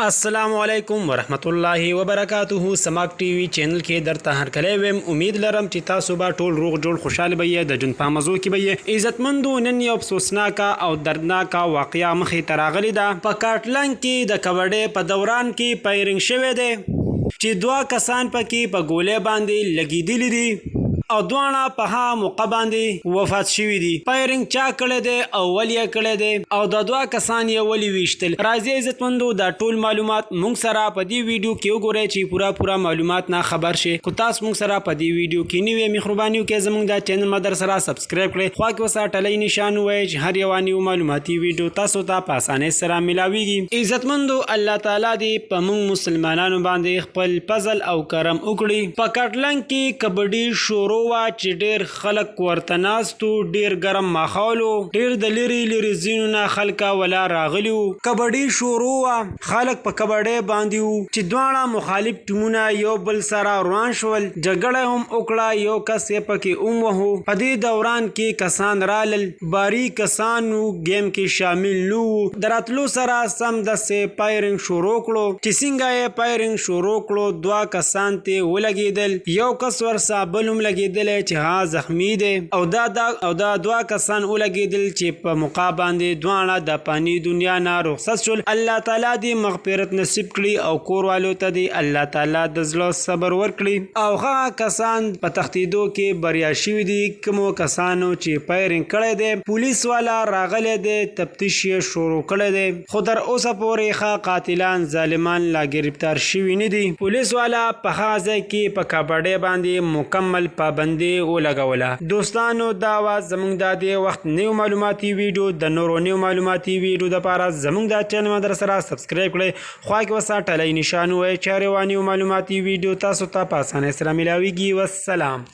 السلام علیکم ورحمت الله وبرکاته. سماک ټي وي چینل کې درته هرکلی ویم. امید لرم چې تاسو به ټول روغ جوړ خوشاله به یې. د ژوند په مزو کې به یې. عزتمندو نن یو افسوسناکه او دردناکه واقعه مخې ته راغلې ده. په کاټلنګ کې د کبډۍ په دوران کې فایرنګ شوی دی چې دوه کسان پکې په ګولۍ باندې لګېدلي دي او دواړه په هغه موقع باندې وفات شوي دي. فایرنګ چا کړی دی او ولې یې کړی دی او د دوه کسان یې ولې ویشتل. راځئ عزتمندو دا ټول معلومات موږ سره په دې ویډیو کې وګورئ چې پوره معلومات نه خبر شي. خو تاسو موږ سره په دې ویډیو کې نوی مهرباني وکړئ زموږ دا چینل مدر سره سبسکرایب کړئ. خوا کې ورسره ټلی نشان ووایئ چې هر یوه نوې معلوماتي ویډیو تاسو ته په اسانۍ سره میلاویږي. عزتمندو الله تعالی دې په موږ مسلمانانو باندې خپل فضل او کرم وکړي. په کاټلنګ کې کبډي شروع وا چې ډیر خلک ورته ناستو، ډیر ګرم ماحول و، ډیر د لري ځینو نه خلکه ولا راغلي وو. کبډي شروع وا، خلک په کبډۍ باندې وو چې دواړه مخالف ټیمونه یو بل سره روان شول. جګړه هم وکړه، یو کس یې پکې ووهو. په دې دوران کې کسان رالل، باری کسان وو، گیم کې شامل نه وو. د راتلو سره سمدستې فایرنګ شروع کړو. چې څنګه یې فایرنګ شروع کړو، دوه کسان ته ولګېدل. یو کس ورسره بل هم لګېدلی چې ها زخمی دی او دا دوه کسان ولګېدل چې په موقع باندې دواړه د فاني دنیا نه رخصت شول. الله تعالی دې مغفرت نصیب کړي او کوروالو ته دې الله تعالی د زړه صبر ورکړي او هغه کسان په تښتېدو کې بریا شوي دي. کومو کسانو چې فایرنګ کړی دی پولیس والا راغلی دی، تفتیش یې شروع کړی دی، خو تر اوسه پورې ښه قاتلان ظالمان لا گرفتار شوي نه دي. پولیس والا په هغه ځای کې په کبډۍ باندې مکمل پابندي ولګوله. دوستانو دا وه زموږ د دې وخت نیو معلوماتي ویډیو. د نورو نیو معلوماتي ویډیو دپاره زموږ دا چینل مدر سره سبسکرایب کړئ. خوا کې ورسره ټلی نشان ووایئ چې هر یوه نیو معلوماتي ویډیو تاسو ته په اسانۍ سره میلاویږي. والسلام.